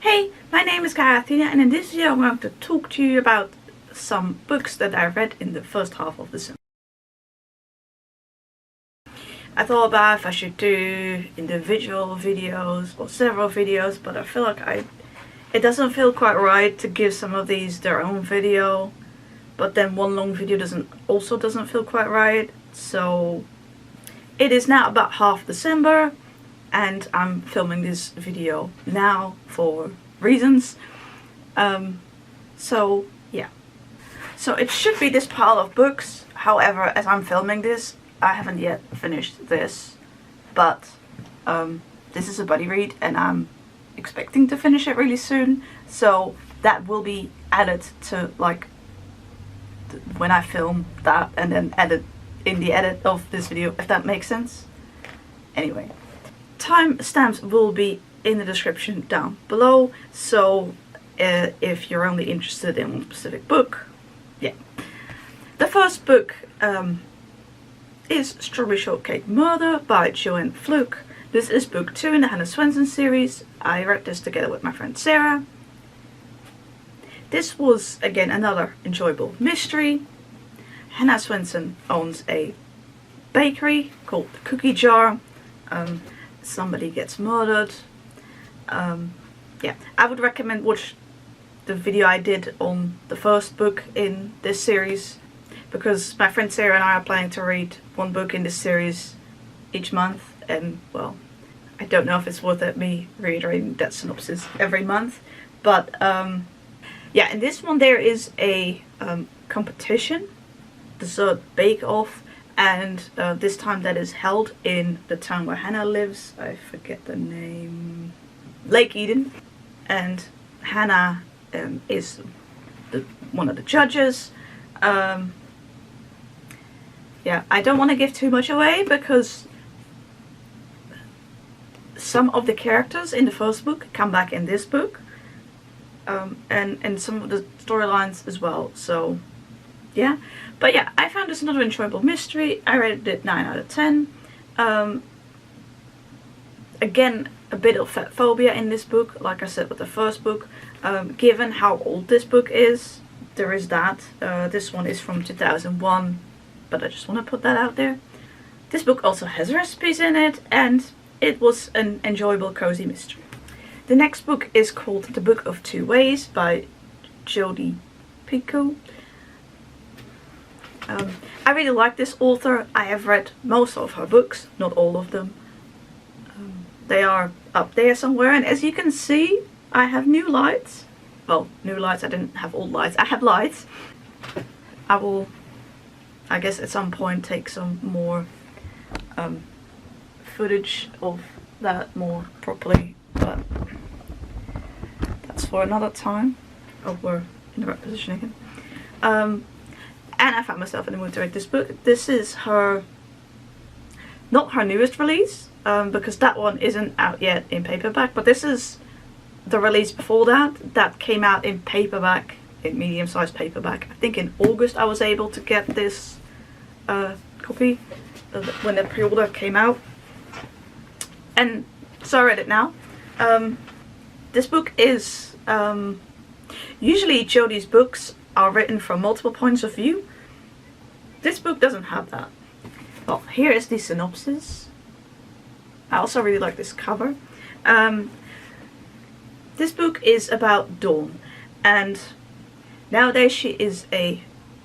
Hey, my name is Garrett, and in this video I'm going to talk to you about some books that I read in the first half of the summer. I thought about if I should do individual videos or several videos, but I feel like it doesn't feel quite right to give some of these their own video, but then one long video doesn't feel quite right. So it is now about half December and I'm filming this video now for reasons. So yeah, so it should be this pile of books. However, as I'm filming this, I haven't yet finished this, but this is a buddy read and I'm expecting to finish it really soon, so that will be added to like when I film that and then added in the edit of this video, if that makes sense. Anyway, timestamps will be in the description down below, so if you're only interested in one specific book, yeah. The first book is Strawberry Shortcake Murder by Joanne Fluke. This is book 2 in the Hannah Swensen series. I read this together with my friend Sarah. This was again another enjoyable mystery. Hannah Swensen owns a bakery called the Cookie Jar. Somebody gets murdered. Yeah, I would recommend watch the video I did on the first book in this series, because my friend Sarah and I are planning to read one book in this series each month, and well, I don't know if it's worth it me reiterating that synopsis every month, but yeah, in this one there is a competition, dessert bake-off, and this time that is held in the town where Hannah lives. I forget the name. Lake Eden. And Hannah is one of the judges. Yeah, I don't want to give too much away because some of the characters in the first book come back in this book, and some of the storylines as well, so yeah. But yeah, I found this another enjoyable mystery. I rated it 9 out of 10. Again, a bit of fat phobia in this book, like I said with the first book. Given how old this book is, there is that. This one is from 2001, but I just want to put that out there. This book also has recipes in it, and it was an enjoyable cozy mystery. The next book is called The Book of Two Ways by Jodi Picoult. I really like this author. I have read most of her books, not all of them. They are up there somewhere, and as you can see, I have new lights. Well, new lights, I didn't have old lights. I have lights. I will, I guess at some point, take some more footage of that more properly, but that's for another time. Oh, we're in the right position again. And I found myself in the mood to read this book. This is her, not her newest release, because that one isn't out yet in paperback, but this is the release before that came out in paperback, in medium-sized paperback. I think in August I was able to get this copy when the pre-order came out, and so I read it now. This book is, usually Jodi's books are written from multiple points of view. This book doesn't have that. Well, here is the synopsis. I also really like this cover. This book is about Dawn, and nowadays she is a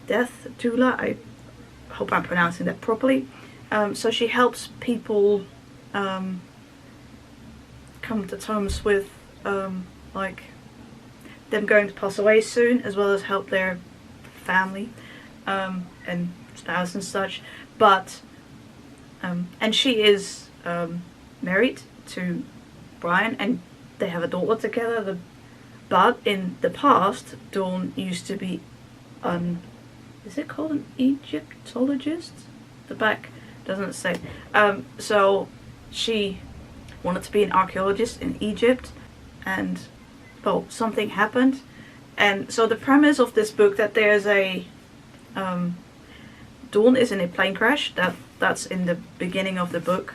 death doula. I hope I'm pronouncing that properly. So she helps people come to terms with like them going to pass away soon, as well as help their family and spouse and such. But and she is married to Brian, and they have a daughter together. But in the past, Dawn used to be is it called an Egyptologist? The back doesn't say. So she wanted to be an archaeologist in Egypt, and well, something happened, and so the premise of this book that there's a Dawn is in a plane crash. That's in the beginning of the book,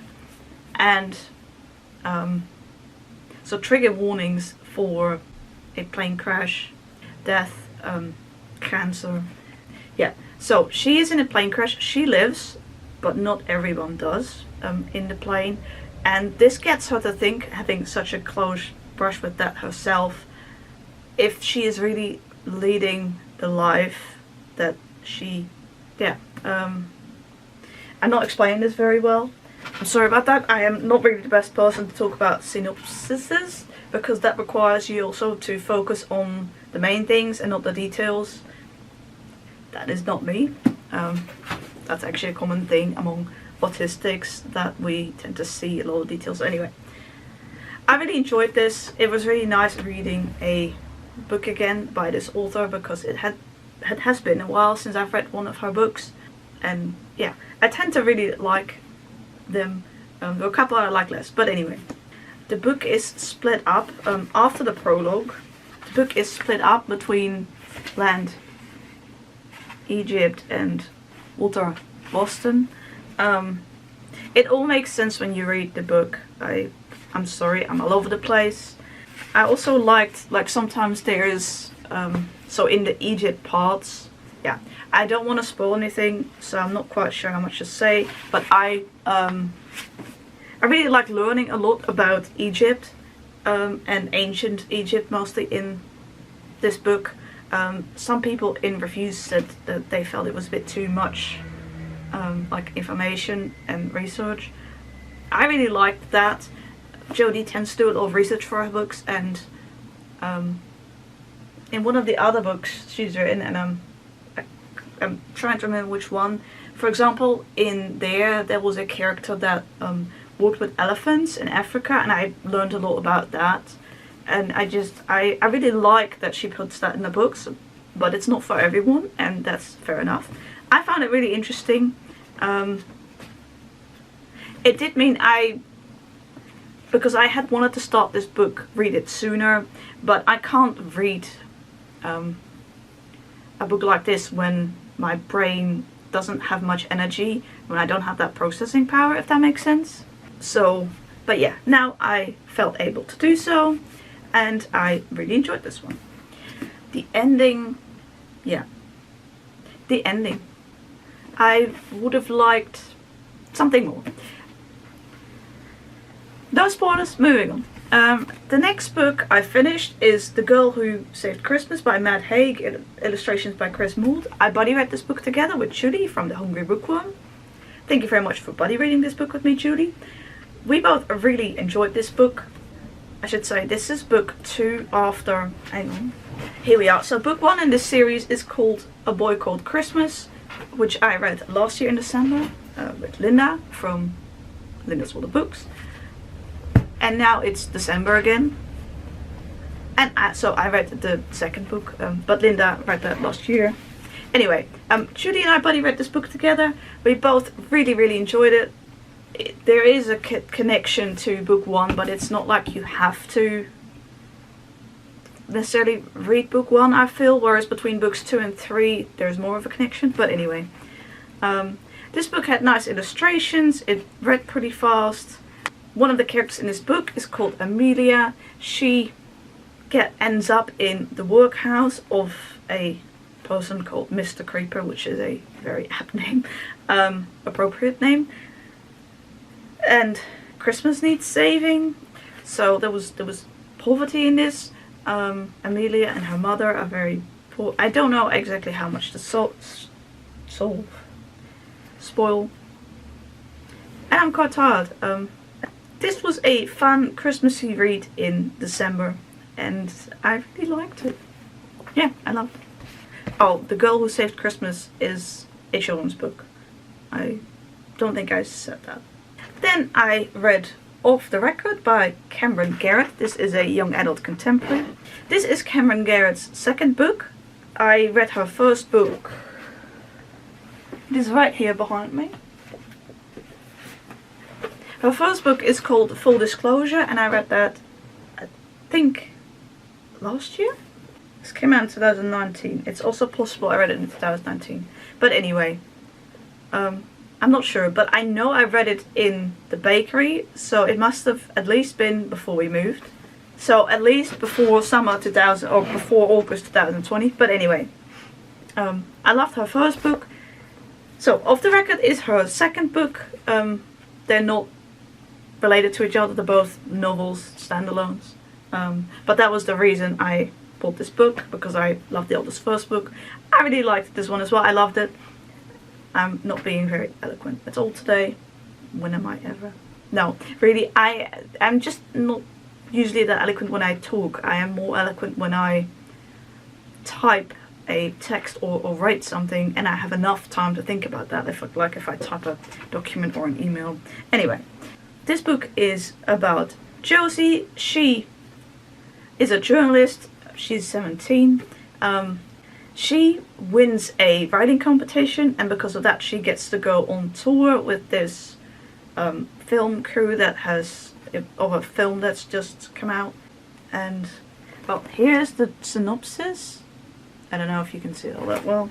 and So trigger warnings for a plane crash, death, cancer. Yeah, so she is in a plane crash. She lives, but not everyone does in the plane. And this gets her to think, having such a close brush with that herself, if she is really leading the life that she, yeah. I'm not explaining this very well. I'm sorry about that. I am not really the best person to talk about synopsises, because that requires you also to focus on the main things and not the details. That is not me. That's actually a common thing among autistics, that we tend to see a lot of details. Anyway, I really enjoyed this. It was really nice reading a book again by this author, because it has been a while since I've read one of her books. And yeah, I tend to really like them. There are a couple I like less, but anyway. The book is split up after the prologue. The book is split up between land, Egypt, and water, Boston. It all makes sense when you read the book. I'm sorry, I'm all over the place. I also liked, like, sometimes there is, so in the Egypt parts, yeah, I don't want to spoil anything, so I'm not quite sure how much to say, but I really like learning a lot about Egypt, and ancient Egypt mostly in this book. Some people in reviews said that they felt it was a bit too much, like information and research. I really liked that. Jodi tends to do a lot of research for her books, and in one of the other books she's written, and I'm trying to remember which one. For example, in there was a character that worked with elephants in Africa, and I learned a lot about that. And I really like that she puts that in the books, but it's not for everyone, and that's fair enough. I found it really interesting. It did mean because I had wanted to start this book, read it sooner, but I can't read a book like this when my brain doesn't have much energy, when I don't have that processing power, if that makes sense. So, but yeah, now I felt able to do so, and I really enjoyed this one. The ending, yeah, the ending. I would have liked something more. No spoilers, moving on. The next book I finished is The Girl Who Saved Christmas by Matt Haig, illustrations by Mould. I buddy read this book together with Jodi from the Hungry Bookworm. Thank you very much for buddy reading this book with me, Jodi. We both really enjoyed this book. I should say this is book 2 after, hang on, here we are. So book 1 in this series is called A Boy Called Christmas, which I read last year in December with Linda from Linda's World of Books. And now it's December again. And so I read the second book, but Linda read that last year. Anyway, Jodi and I buddy read this book together. We both really enjoyed it. There is a connection to book 1, but it's not like you have to necessarily read book 1, I feel, whereas between books 2 and 3 there's more of a connection. But anyway, this book had nice illustrations. It read pretty fast. One of the characters in this book is called Amelia. She ends up in the workhouse of a person called Mr. Creeper, which is a very apt name, appropriate name. And Christmas needs saving, so there was poverty in this. Amelia and her mother are very poor. I don't know exactly how much to spoil, and I'm quite tired. This was a fun Christmassy read in December, and I really liked it. Yeah, I loved it. Oh, The Girl Who Saved Christmas is a children's book. I don't think I said that. Then I read Off the Record by Camryn Garrett. This is a young adult contemporary. This is Camryn Garrett's second book. I read her first book. It is right here behind me. Her first book is called Full Disclosure, and I read that, I think, last year? This came out in 2019. It's also possible I read it in 2019. But anyway, I'm not sure, but I know I read it in the bakery, so it must have at least been before we moved. So at least before summer 2000 or before August 2020. But anyway, I loved her first book. So Off the Record is her second book. They're not related to each other. They're both novels, standalones. But that was the reason I bought this book, because I loved the author's first book. I really liked this one as well. I loved it. I'm not being very eloquent at all today. When am I ever? No, really, I'm just not usually that eloquent when I talk. I am more eloquent when I type a text or write something and I have enough time to think about that. If I type a document or an email. Anyway, this book is about Josie. She is a journalist. She's 17. She wins a writing competition, and because of that she gets to go on tour with this film crew that has of a film that's just come out. And well, here's the synopsis. I don't know if you can see it all that well.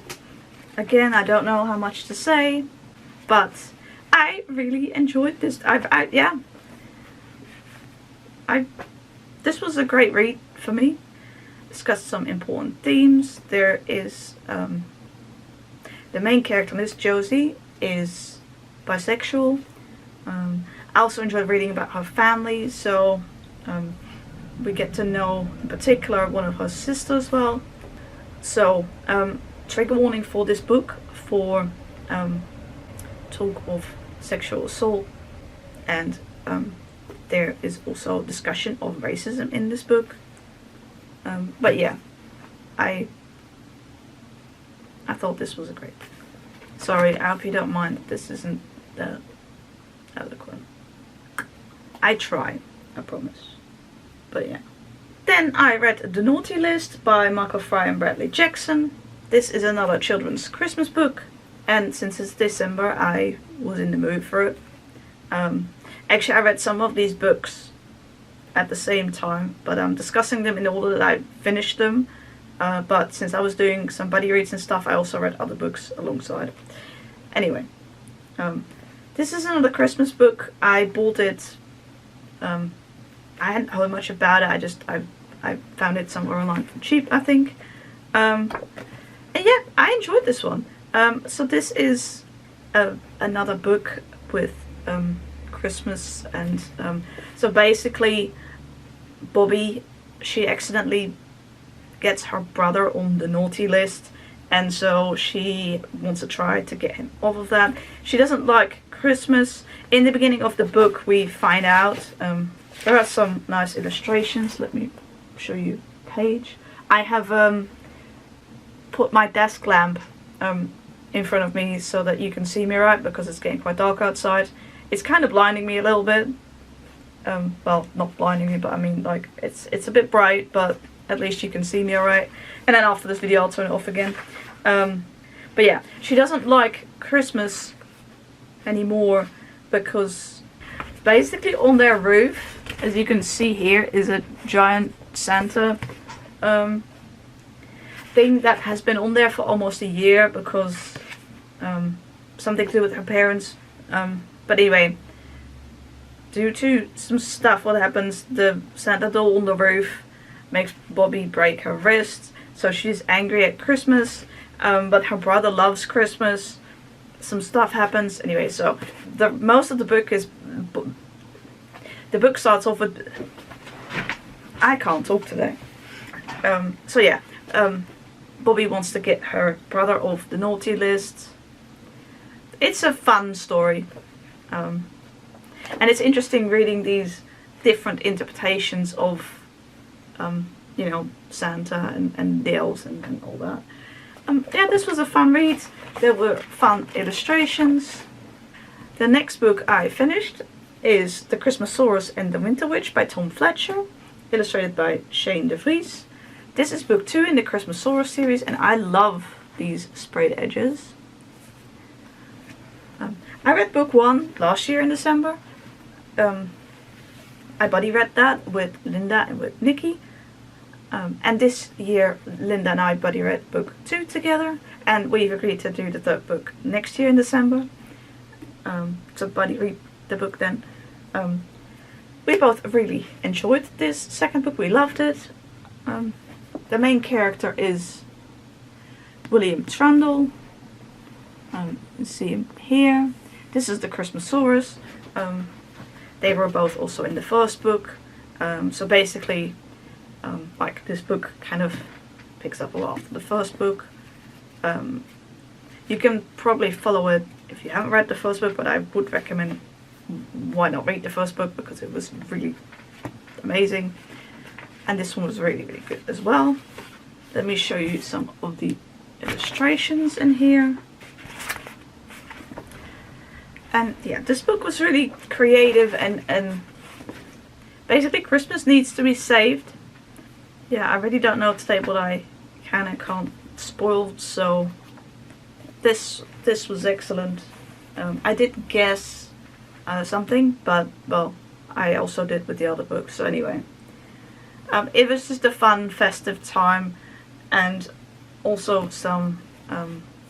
Again, I don't know how much to say, but I really enjoyed this. This was a great read for me. Discussed some important themes. There is the main character, Miss Josie, is bisexual. I also enjoyed reading about her family, so we get to know in particular one of her sisters well. So trigger warning for this book for talk of sexual assault, and there is also discussion of racism in this book. But yeah, I thought this was a great book. Sorry, I hope you don't mind. This isn't that eloquent. I try, I promise. But yeah. Then I read The Naughty List by Michael Fry and Bradley Jackson. This is another children's Christmas book, and since it's December I was in the mood for it. Actually, I read some of these books at the same time, but I'm discussing them in the order that I finished them. But since I was doing some buddy reads and stuff, I also read other books alongside. Anyway, this is another Christmas book. I bought it. I hadn't heard much about it. I found it somewhere online for cheap, I think. And yeah, I enjoyed this one. So this is another book with Christmas, and so basically Bobby, she accidentally gets her brother on the naughty list, and so she wants to try to get him off of that. She doesn't like Christmas. In the beginning of the book we find out there are some nice illustrations. Let me show you a page. I have put my desk lamp in front of me so that you can see me right, because it's getting quite dark outside. It's kind of blinding me a little bit. Well, not blinding me, but I mean, like, it's a bit bright, but at least you can see me alright. And then after this video I'll turn it off again. But yeah, she doesn't like Christmas anymore because basically on their roof, as you can see here, is a giant Santa thing that has been on there for almost a year because something to do with her parents. But anyway, due to some stuff, what happens, the Santa doll on the roof makes Bobby break her wrist, so she's angry at Christmas, but her brother loves Christmas. Some stuff happens. Anyway, so most of the book is, the book starts off with, I can't talk today. So yeah, Bobby wants to get her brother off the naughty list. It's a fun story. And it's interesting reading these different interpretations of, you know, Santa and the elves and all that. Yeah, this was a fun read. There were fun illustrations. The next book I finished is The Christmasaurus and the Winter Witch by Tom Fletcher, illustrated by Shane Devries. This is book 2 in the Christmasaurus series, and I love these sprayed edges. I read book 1 last year in December. I buddy read that with Linda and with Nichi. And this year Linda and I buddy read book 2 together, and we've agreed to do the 3rd book next year in December. So buddy read the book then. We both really enjoyed this second book. We loved it. The main character is William Trundle. You see him here. This is the Christmasaurus. They were both also in the first book. So basically, like this book kind of picks up a lot after the first book. You can probably follow it if you haven't read the first book, but I would recommend why not read the first book, because it was really amazing. And this one was really, really good as well. Let me show you some of the illustrations in here. And yeah, this book was really creative, and basically Christmas needs to be saved. Yeah, I really don't know today what I can and can't spoil, so this was excellent. I did guess something, but well, I also did with the other books. So anyway, it was just a fun, festive time, and also some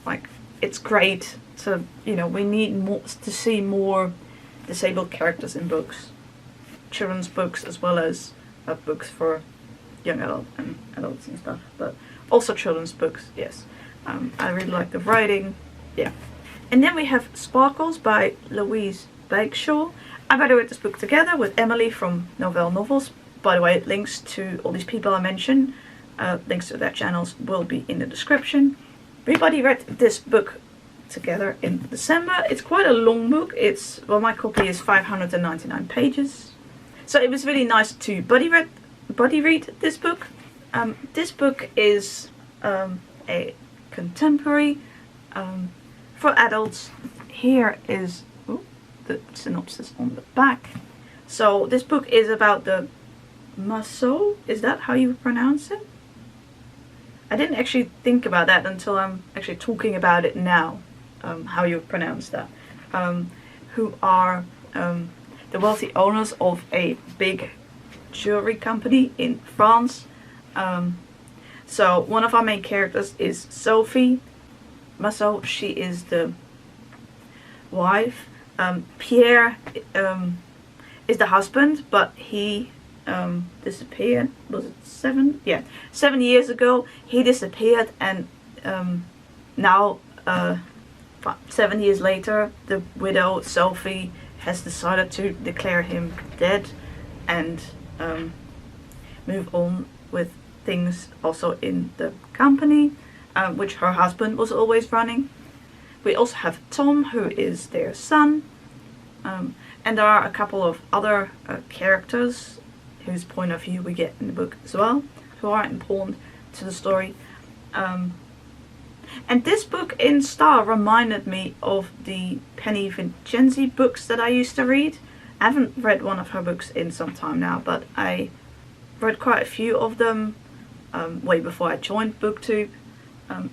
like, it's great to, you know, we need more to see more disabled characters in books, children's books as well as books for young adults and stuff, but also children's books. Yes, I really like the writing. Yeah, and then we have Sparkles by Louise Bagshawe. I read this book together with Emily from Novelle Novels. By the way, links to all these people I mentioned, links to their channels will be in the description. Everybody read this book together in December. It's quite a long book. It's, well, my copy is 599 pages. So it was really nice to buddy read this book. This book is a contemporary for adults. Here is the synopsis on the back. So this book is about the Maso. Is that how you pronounce it? I didn't actually think about that until I'm actually talking about it now. How you pronounce that? Who are the wealthy owners of a big jewelry company in France. So one of our main characters is Sophie Maso. She is the wife. Pierre is the husband, but he disappeared. Was it 7? Yeah, 7 years ago he disappeared, and now 7 years later, the widow Sophie has decided to declare him dead and move on with things also in the company, which her husband was always running. We also have Tom, who is their son, and there are a couple of other characters whose point of view we get in the book as well, who are important to the story. And this book in style reminded me of the Penny Vincenzi books that I used to read. I haven't read one of her books in some time now, but I read quite a few of them way before I joined BookTube.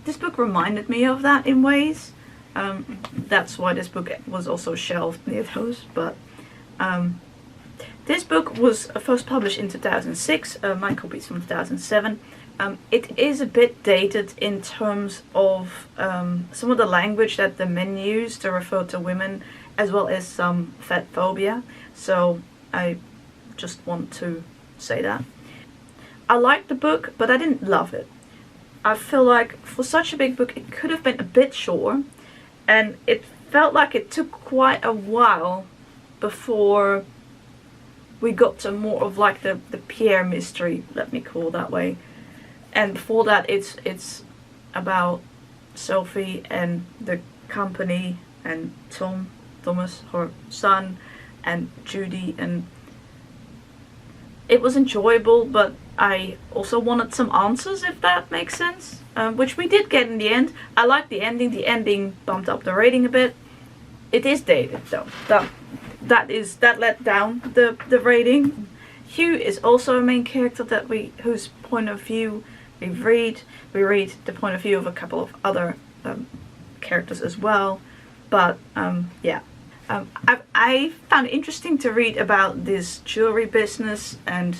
This book reminded me of that in ways. That's why this book was also shelved near those. But this book was first published in 2006. My copy is from 2007. It is a bit dated in terms of some of the language that the men use to refer to women, as well as some fat phobia. So I just want to say that. I liked the book, but I didn't love it. I feel like for such a big book it could have been a bit shorter, and it felt like it took quite a while before we got to more of like the Pierre mystery, let me call it that way. And before that it's about Sophie and the company and Thomas, her son, and Jodi, and it was enjoyable, but I also wanted some answers, if that makes sense, which we did get in the end. I liked the ending. The ending bumped up the rating a bit. It is dated though. That let down the rating. Hugh is also a main character that whose point of view we read. We read the point of view of a couple of other characters as well. But yeah. I found it interesting to read about this jewelry business and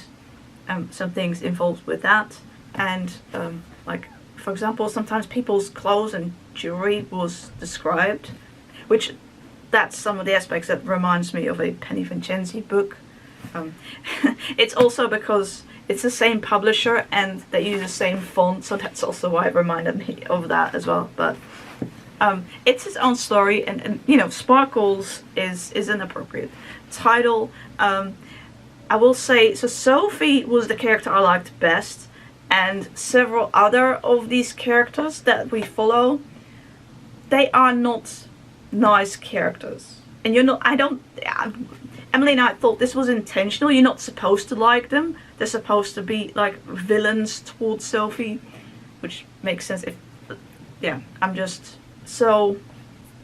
some things involved with that, and like, for example, sometimes people's clothes and jewelry was described, which that's some of the aspects that reminds me of a Penny Vincenzi book. It's also because it's the same publisher and they use the same font, so that's also why it reminded me of that as well. But it's its own story, and you know, Sparkles is an appropriate title. I will say, so Sophie was the character I liked best, and several other of these characters that we follow, they are not nice characters. And you're not, Emily and I thought this was intentional. You're not supposed to like them. They're supposed to be like villains towards Sophie, which makes sense. I'm just, so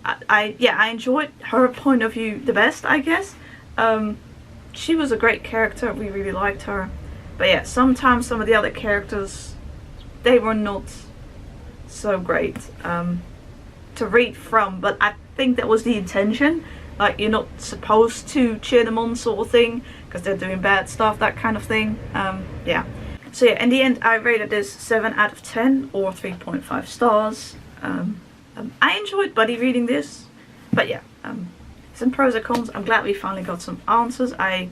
I enjoyed her point of view the best, I guess. She was a great character. We really liked her. But yeah, sometimes some of the other characters, they were not so great to read from. But I think that was the intention. Like, you're not supposed to cheer them on, sort of thing, because they're doing bad stuff, that kind of thing. Yeah. So yeah, in the end, I rated this 7 out of 10 or 3.5 stars. I enjoyed buddy reading this, but yeah, some pros and cons. I'm glad we finally got some answers. I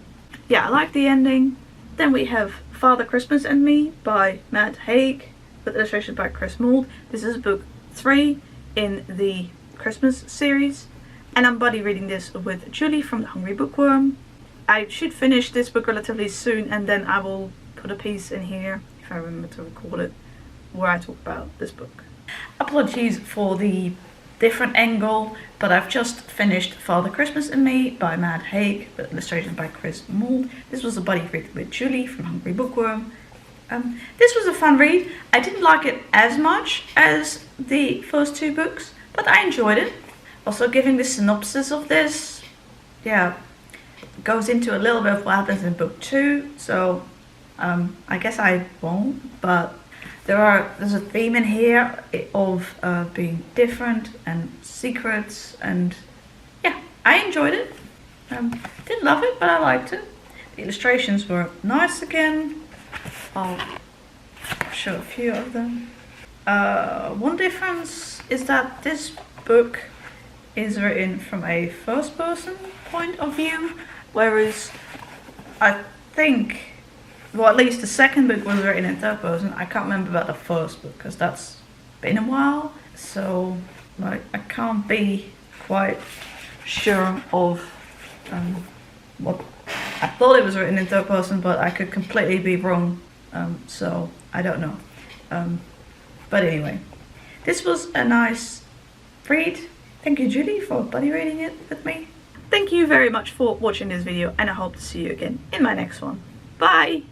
like the ending. Then we have Father Christmas and Me by Matt Haig, with illustrations by Chris Mould. This is book 3 in the Christmas series. And I'm buddy reading this with Jodi from the Hungry Bookworm. I should finish this book relatively soon, and then I will put a piece in here, if I remember to record it, where I talk about this book. Apologies for the different angle, but I've just finished Father Christmas and Me by Matt Haig, with illustrations by Chris Mould. This was a buddy read with Jodi from Hungry Bookworm. This was a fun read. I didn't like it as much as the first 2 books, but I enjoyed it. Also, giving the synopsis of this, goes into a little bit of what happens in book 2, so I guess I won't, but there's a theme in here of being different and secrets, and yeah, I enjoyed it. Didn't love it, but I liked it. The illustrations were nice again. I'll show a few of them. One difference is that this book is written from a first person point of view, whereas I think, well, at least the second book was written in third person. I can't remember about the first book because that's been a while, so like I can't be quite sure of what. I thought it was written in third person, but I could completely be wrong, so I don't know. But anyway, this was a nice read. Thank you, Jodi, for buddy reading it with me. Thank you very much for watching this video, and I hope to see you again in my next one. Bye!